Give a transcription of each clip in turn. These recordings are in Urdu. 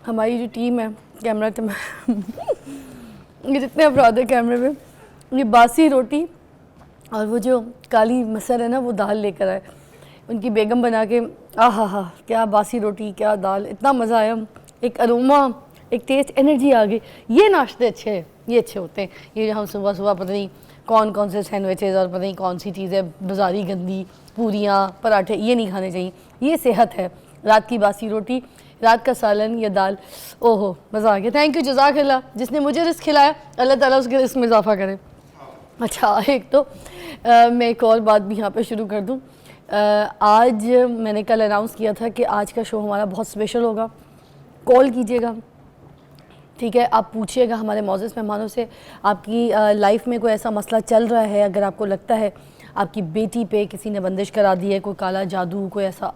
ہماری جو ٹیم ہے کیمرہ یہ جتنے افراد ہیں کیمرے میں، یہ باسی روٹی اور وہ جو کالی مسر ہے نا وہ دال لے کر آئے، ان کی بیگم بنا کے، ہاں کیا باسی روٹی، کیا دال، اتنا مزہ آیا، ایک اروما، ایک ٹیسٹ، انرجی آ گئی۔ یہ ناشتے اچھے ہیں، یہ اچھے ہوتے ہیں، یہ جو ہم صبح پتہ نہیں کون سے سینڈوچز اور پتہ نہیں کون سی چیزیں بازاری گندی، پوریاں، پراٹھے، یہ نہیں کھانے چاہیے، یہ صحت ہے۔ رات کی باسی روٹی، رات کا سالن یا دال، اوہو مزہ آ گیا۔ تھینک یو، جزاک اللہ، جس نے مجھے رزق کھلایا اللہ تعالیٰ اس کے رزق میں اضافہ کرے۔ اچھا، ایک تو میں ایک اور بات بھی یہاں پہ شروع کر دوں۔ آج میں نے کل اناؤنس کیا تھا کہ آج کا شو ہمارا بہت اسپیشل ہوگا، کال کیجیے گا، ٹھیک ہے؟ آپ پوچھیے گا ہمارے معزز مہمانوں سے، آپ کی لائف میں کوئی ایسا مسئلہ چل رہا ہے، اگر آپ کو لگتا ہے آپ کی بیٹی پہ کسی نے بندش کرا دی ہے، کوئی کالا جادو، کوئی ایسا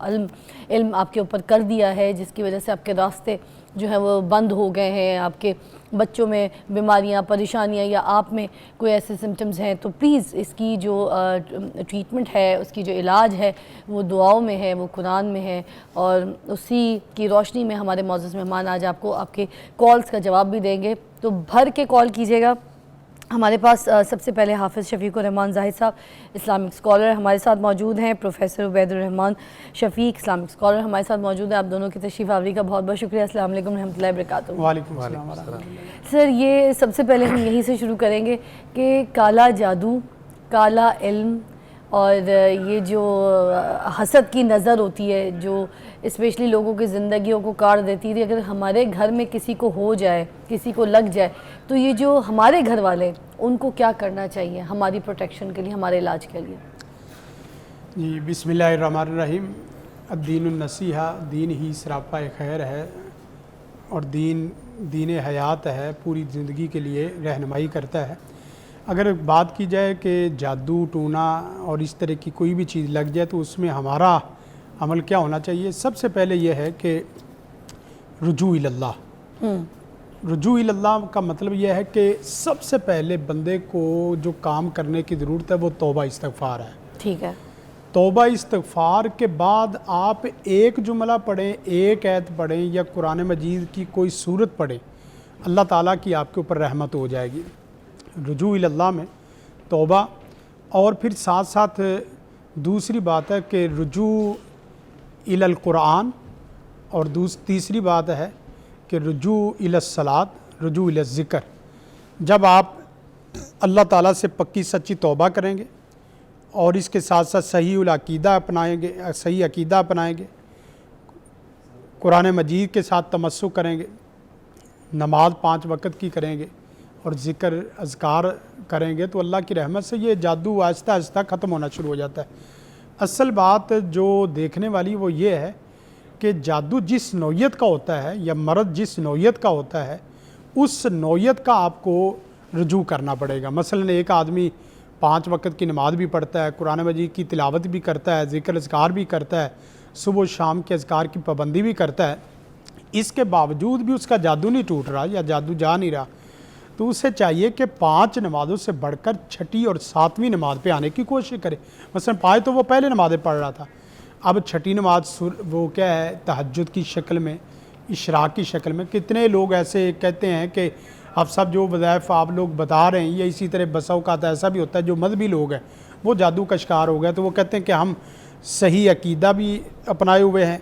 علم آپ کے اوپر کر دیا ہے جس کی وجہ سے آپ کے راستے جو ہیں وہ بند ہو گئے ہیں، آپ کے بچوں میں بیماریاں، پریشانیاں، یا آپ میں کوئی ایسے سمٹمز ہیں، تو پلیز اس کی جو ٹریٹمنٹ ہے، اس کی جو علاج ہے وہ دعاؤں میں ہے، وہ قرآن میں ہے، اور اسی کی روشنی میں ہمارے معزز مہمان آج آپ کو آپ کے کالز کا جواب بھی دیں گے۔ تو بھر کے کال کیجیے گا۔ ہمارے پاس سب سے پہلے حافظ شفیق الرحمان زاہد صاحب اسلامک اسکالر ہمارے ساتھ موجود ہیں، پروفیسر عبید الرحمان شفیق اسلامک اسکالر ہمارے ساتھ موجود ہیں۔ آپ دونوں کی تشریف آوری کا بہت بہت شکریہ۔ السلام علیکم ورحمۃ اللہ وبرکاتہ۔ وعلیکم السلام۔ سر، یہ سب سے پہلے ہم یہیں سے شروع کریں گے کہ کالا جادو، کالا علم اور یہ جو حسد کی نظر ہوتی ہے جو اسپیشلی لوگوں کی زندگیوں کو کاٹ دیتی تھی، اگر ہمارے گھر میں کسی کو ہو جائے، کسی کو لگ جائے، تو یہ جو ہمارے گھر والے ان کو کیا کرنا چاہیے ہماری پروٹیکشن کے لیے، ہمارے علاج کے لیے؟ جی، بسم اللہ الرحمن الرحیم۔ الدین النصیحہ، دین ہی سراپا خیر ہے، اور دین حیات ہے، پوری زندگی کے لیے رہنمائی کرتا ہے۔ اگر بات کی جائے کہ جادو ٹونا اور اس طرح کی کوئی بھی چیز لگ جائے تو اس میں ہمارا عمل کیا ہونا چاہیے؟ سب سے پہلے یہ ہے کہ رجوع اللہ۔ رجوع اللہ کا مطلب یہ ہے کہ سب سے پہلے بندے کو جو کام کرنے کی ضرورت ہے وہ توبہ استغفار ہے۔ ٹھیک ہے۔ توبہ استغفار کے بعد آپ ایک جملہ پڑھیں، ایک آیت پڑھیں یا قرآن مجید کی کوئی سورت پڑھیں، اللہ تعالیٰ کی آپ کے اوپر رحمت ہو جائے گی۔ رجوع اللہ میں توبہ، اور پھر ساتھ ساتھ دوسری بات ہے کہ رجوع القرآن، اور تیسری بات ہے کہ رجوع الصلاۃ، رجوع الذکر۔ جب آپ اللہ تعالیٰ سے پکی سچی توبہ کریں گے اور اس کے ساتھ ساتھ صحیح العقیدہ اپنائیں گے، صحیح عقیدہ اپنائیں گے، قرآن مجید کے ساتھ تمسک کریں گے، نماز 5 وقت کی کریں گے اور ذکر اذکار کریں گے، تو اللہ کی رحمت سے یہ جادو آہستہ آہستہ ختم ہونا شروع ہو جاتا ہے۔ اصل بات جو دیکھنے والی وہ یہ ہے کہ جادو جس نوعیت کا ہوتا ہے یا مرض جس نوعیت کا ہوتا ہے، اس نوعیت کا آپ کو رجوع کرنا پڑے گا۔ مثلا ایک آدمی 5 وقت کی نماز بھی پڑھتا ہے، قرآن مجید کی تلاوت بھی کرتا ہے، ذکر اذکار بھی کرتا ہے، صبح و شام کے اذکار کی پابندی بھی کرتا ہے، اس کے باوجود بھی اس کا جادو نہیں ٹوٹ رہا یا جادو جا نہیں رہا، تو اسے چاہیے کہ 5 نمازوں سے بڑھ کر 6ٹھی اور 7ویں نماز پہ آنے کی کوشش کرے۔ مثلا 5 تو وہ پہلے نمازیں پڑھ رہا تھا، اب 6ٹھی نماز وہ کیا ہے، تہجد کی شکل میں، اشراق کی شکل میں۔ کتنے لوگ ایسے کہتے ہیں کہ اب سب جو وظائف آپ لوگ بتا رہے ہیں، یا اسی طرح بسا اوقات ایسا بھی ہوتا ہے جو مذہبی لوگ ہیں وہ جادو کا شکار ہو گئے، تو وہ کہتے ہیں کہ ہم صحیح عقیدہ بھی اپنائے ہوئے ہیں،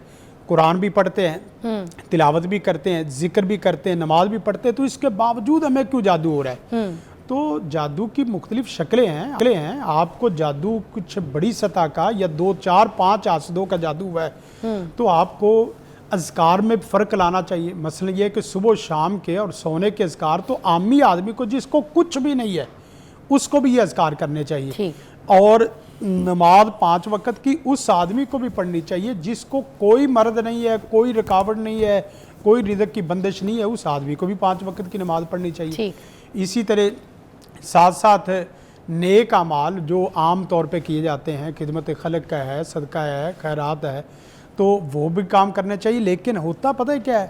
قرآن بھی پڑھتے ہیں، تلاوت بھی کرتے ہیں، ذکر بھی کرتے ہیں، نماز بھی پڑھتے ہیں، تو اس کے باوجود ہمیں کیوں جادو ہو رہا ہے؟ تو جادو کی مختلف شکلیں ہیں۔ آپ کو جادو کچھ بڑی سطح کا یا 2 4 5 آسدوں کا جادو ہوا ہے تو آپ کو اذکار میں فرق لانا چاہیے۔ مثلا یہ کہ صبح و شام کے اور سونے کے اذکار تو عامی آدمی کو جس کو کچھ بھی نہیں ہے اس کو بھی یہ اذکار کرنے چاہیے، اور نماز 5 وقت کی اس آدمی کو بھی پڑھنی چاہیے جس کو کوئی مرض نہیں ہے، کوئی رکاوٹ نہیں ہے، کوئی رزق کی بندش نہیں ہے، اس آدمی کو بھی 5 وقت کی نماز پڑھنی چاہیے۔ اسی طرح ساتھ ساتھ نیک اعمال جو عام طور پہ کیے جاتے ہیں، خدمت خلق کا ہے، صدقہ ہے، خیرات ہے، تو وہ بھی کام کرنے چاہیے۔ لیکن ہوتا پتہ ہے کیا ہے؟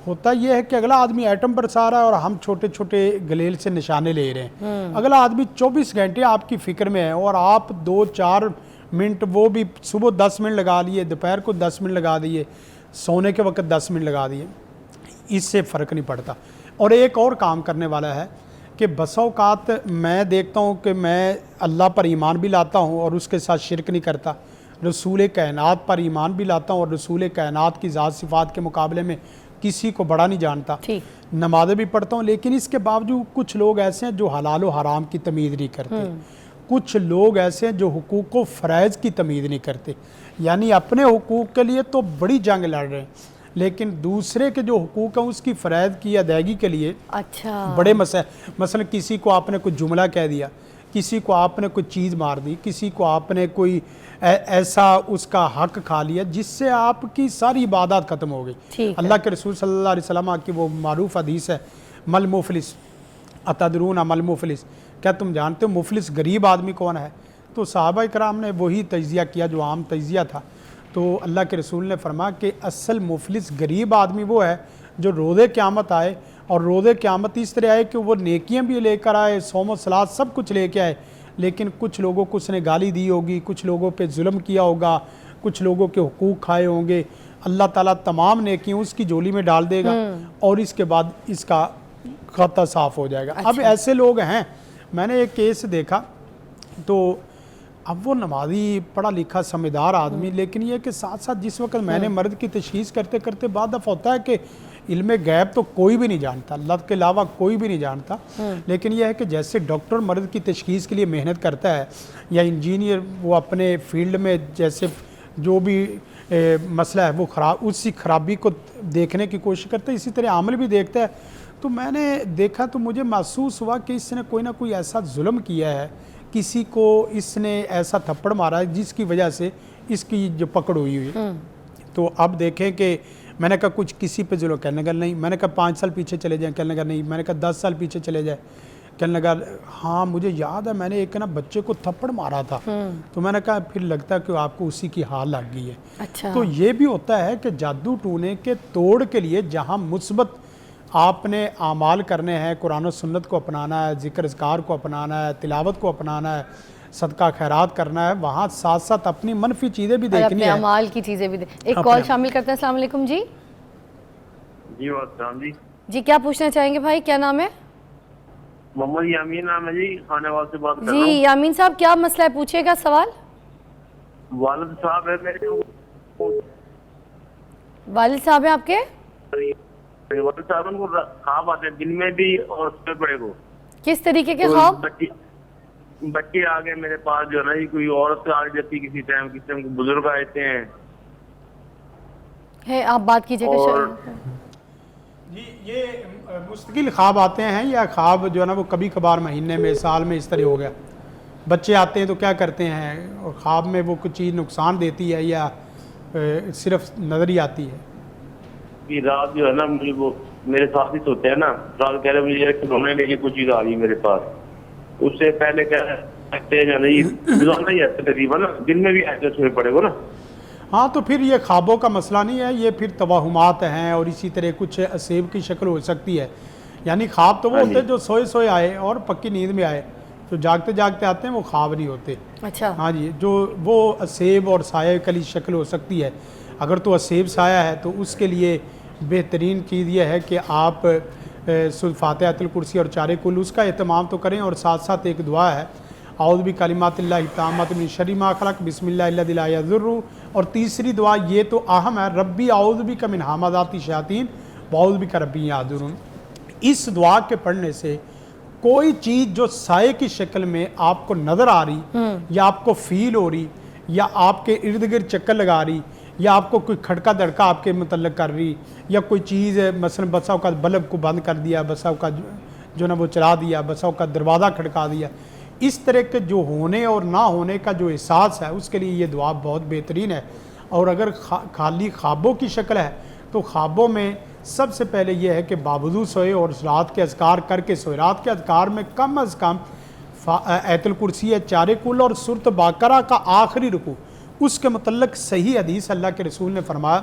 ہوتا یہ ہے کہ اگلا آدمی ایٹم برسا رہا ہے اور ہم چھوٹے چھوٹے گلیل سے نشانے لے رہے ہیں۔ اگلا آدمی 24 گھنٹے آپ کی فکر میں ہے، اور آپ 2 4 منٹ، وہ بھی صبح 10 منٹ لگا لیے، دوپہر کو 10 منٹ لگا دیے، سونے کے وقت 10 منٹ لگا دیے۔ اس سے فرق نہیں پڑتا۔ اور ایک اور کام کرنے والا ہے کہ بسا اوقات میں دیکھتا ہوں کہ میں اللہ پر ایمان بھی لاتا ہوں اور اس کے ساتھ شرک نہیں کرتا، رسول کائنات پر ایمان بھی لاتا ہوں اور رسول کائنات کی ذات صفات کے مقابلے میں کسی کو بڑا نہیں جانتا، نمازیں بھی پڑھتا ہوں، لیکن اس کے باوجود کچھ لوگ ایسے ہیں جو حلال و حرام کی تمیز نہیں کرتے، کچھ لوگ ایسے ہیں جو حقوق و فرائض کی تمیز نہیں کرتے، یعنی اپنے حقوق کے لیے تو بڑی جنگ لڑ رہے ہیں لیکن دوسرے کے جو حقوق ہیں اس کی فرائض کی ادائیگی کے لیے بڑے مسائل، مثلا کسی کو آپ نے کوئی جملہ کہہ دیا، کسی کو آپ نے کوئی چیز مار دی، کسی کو آپ نے کوئی ایسا اس کا حق کھا لیا جس سے آپ کی ساری عبادات ختم ہو گئی۔ اللہ کے رسول صلی اللہ علیہ وسلم کی وہ معروف حدیث ہے مل مفلس اتدرون مل مفلس، کیا تم جانتے ہو مفلس غریب آدمی کون ہے؟ تو صحابہ کرام نے وہی تجزیہ کیا جو عام تجزیہ تھا، تو اللہ کے رسول نے فرمایا کہ اصل مفلس غریب آدمی وہ ہے جو روز قیامت آئے اور روز قیامت اس طرح آئے کہ وہ نیکیاں بھی لے کر آئے، صوم و صلات سب کچھ لے کے آئے، لیکن کچھ لوگوں کو اس نے گالی دی ہوگی، کچھ لوگوں پہ ظلم کیا ہوگا، کچھ لوگوں کے حقوق کھائے ہوں گے، اللہ تعالیٰ تمام نیکیاں اس کی جولی میں ڈال دے گا اور اس کے بعد اس کا خطہ صاف ہو جائے گا۔ اب ایسے لوگ ہیں، میں نے ایک کیس دیکھا تو اب وہ نمازی پڑھا لکھا سمجھدار آدمی، لیکن یہ کہ ساتھ ساتھ جس وقت میں نے مرد کی تشخیص کرتے کرتے بعد دفعہ ہوتا ہے کہ علم غیب تو کوئی بھی نہیں جانتا، اللہ کے علاوہ کوئی بھی نہیں جانتا، لیکن یہ ہے کہ جیسے ڈاکٹر مرد کی تشخیص کے لیے محنت کرتا ہے یا انجینئر وہ اپنے فیلڈ میں جیسے جو بھی مسئلہ ہے وہ اسی خرابی کو دیکھنے کی کوشش کرتا ہے، اسی طرح عامل بھی دیکھتا ہے۔ تو میں نے دیکھا تو مجھے محسوس ہوا کہ اس نے کوئی نہ کوئی ایسا ظلم کیا ہے، کسی کو اس نے ایسا تھپڑ مارا ہے جس کی وجہ سے اس کی جو پکڑ ہوئی ہے۔ تو اب دیکھیں کہ میں نے کہا کچھ کسی پہ ظلم، کہنے لگا نہیں، میں نے کہا 5 سال پیچھے چلے جائیں، کہنے لگا نہیں، میں نے کہا 10 سال پیچھے چلے جائیں، کہنے لگا ہاں مجھے یاد ہے میں نے ایک نا بچے کو تھپڑ مارا تھا، تو میں نے کہا پھر لگتا ہے کہ آپ کو اسی کی حال لگ گئی ہے۔ تو یہ بھی ہوتا ہے کہ جادو ٹونے کے توڑ کے لیے جہاں مثبت آپ نے اعمال کرنے ہیں، قرآن و سنت کو اپنانا ہے، ذکر اذکار کو اپنانا ہے، تلاوت کو اپنانا ہے، صدقہ خیرات کرنا ہے، وہاں ساتھ ساتھ اپنی منفی چیزیں بھی دیکھنی ہیں، اعمال کی چیزیں بھی ایک کال شامل کرتے ہیں۔ السلام علیکم جی۔ جی السلام جی کیا پوچھنا چاہیں گے بھائی، کیا نام ہے؟ محمد یامین نام ہے جی، خانے وال سے بات کر رہا ہوں۔ جی یامین صاحب کیا مسئلہ ہے، پوچھے گا سوال۔ والد صاحب ہے میرے، والد صاحب ہیں آپ کے؟ والد صاحب ان کو خواب آتے ہیں دن میں بھی اور صبح بڑے کو۔ کس طریقے کے خواب؟ بچے آ گئے میرے پاس جو ہے نا جی، کوئی عورت آ جاتی کسی ٹائم بزرگ آتے ہیں۔ ہے آپ بات کیجئے گا۔ جی یہ مستقل خواب آتے ہیں یا خواب جو ہے نا وہ کبھی کبھار مہینے میں سال میں اس طرح ہو گیا؟ بچے آتے ہیں تو کیا کرتے ہیں اور خواب میں وہ کچھ چیز نقصان دیتی ہے یا صرف نظر ہی آتی ہے؟ کہ رات جو ہے نا مجھے وہ میرے ساتھ ہی سوتے ہیں نا، رات کہہ رہے مجھے کھلونے لے کے کچھ چیز آ رہی ہے میرے پاس، اس سے پہلے کہہ رہے جانا یہ روزانہ ہی ایسے تقریباً نا دن میں بھی ایسے سوئے پڑے گا نا۔ ہاں تو پھر یہ خوابوں کا مسئلہ نہیں ہے، یہ پھر توہمات ہیں اور اسی طرح کچھ اسیب کی شکل ہو سکتی ہے، یعنی خواب تو وہ ہوتے ہیں جو سوئے سوئے آئے اور پکی نیند میں آئے، جو جاگتے جاگتے آتے ہیں وہ خواب نہیں ہوتے۔ اچھا ہاں جی، جو وہ اسیب اور سایہ کلی شکل ہو سکتی ہے، اگر تو اسیب سایہ ہے تو اس کے لیے بہترین چیز یہ ہے کہ آپ فاتحہ آیت الکرسی اور 4 کل اس کا اہتمام تو کریں، اور ساتھ ساتھ ایک دعا ہے اعوذ بکلمات اللہ التامات من شر ما خلق بسم اللہ الذی لا یضر، اور تیسری دعا یہ تو اہم ہے ربی اعوذ بک من ہمزات الشیاطین واعوذ بک ربی یحضرون۔ اس دعا کے پڑھنے سے کوئی چیز جو سائے کی شکل میں آپ کو نظر آ رہی یا آپ کو فیل ہو رہی یا آپ کے ارد گرد چکر لگا رہی یا آپ کو کوئی کھڑکا دھڑکا آپ کے متعلق کر رہی یا کوئی چیز مثلا بساؤ کا بلب کو بند کر دیا، بساؤ کا جو نا وہ چلا دیا، بساؤ کا دروازہ کھڑکا دیا، اس طرح کے جو ہونے اور نہ ہونے کا جو احساس ہے اس کے لیے یہ دعا بہت بہترین ہے۔ اور اگر خالی خوابوں کی شکل ہے تو خوابوں میں سب سے پہلے یہ ہے کہ باوضو سوئے اور رات کے اذکار کر کے سوئے۔ رات کے اذکار میں کم از کم آیت الکرسی ہے، 4 کل اور سورۃ بقرہ کا آخری رکوع، اس کے متعلق صحیح حدیث اللہ کے رسول نے فرمایا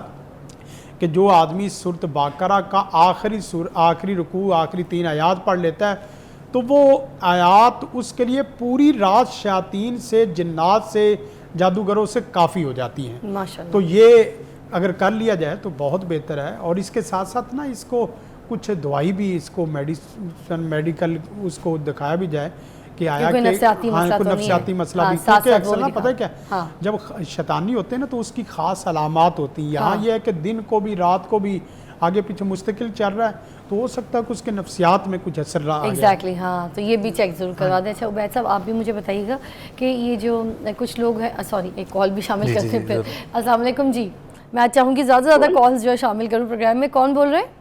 کہ جو آدمی سورۃ بقرہ کا آخری رکوع آخری 3 آیات پڑھ لیتا ہے تو وہ آیات اس کے لیے پوری رات شیاطین سے، جنات سے، جادوگروں سے کافی ہو جاتی ہیں۔ ماشاءاللہ۔ تو یہ اگر کر لیا جائے تو بہت بہتر ہے. اور اس کے ساتھ ساتھ نا اس کو کچھ دوائی بھی اس کو میڈیکل اس کو دکھایا بھی جائے کہ آیا کوئی کہ نفسیاتی مسئلہ تو کوئی نہیں نفسیاتی ہے. مسئلہ ہاں، بھی, ساتھ کیونکہ ساتھ اکثر وہ نا پتہ ہے کیا ہاں. جب شیطانی ہوتے ہیں نا تو اس کی خاص علامات ہوتی ہیں. یہاں یہ ہے کہ دن کو بھی رات کو بھی آگے پیچھے مستقل چل رہا ہے, تو ہو سکتا ہے کہ اس کے نفسیات میں کچھ اثر رہا. ایگزیکٹلی ہاں, تو یہ بھی چیک ضرور کروا دیں. اچھا عبید صاحب آپ بھی مجھے بتائیے گا کہ یہ جو کچھ لوگ ہیں, سوری ایک کال بھی شامل کرتے ہیں پھر. السلام علیکم جی, میں چاہوں گی زیادہ سے زیادہ کالز جو ہے شامل کروں پروگرام میں. کون بول رہے ہیں؟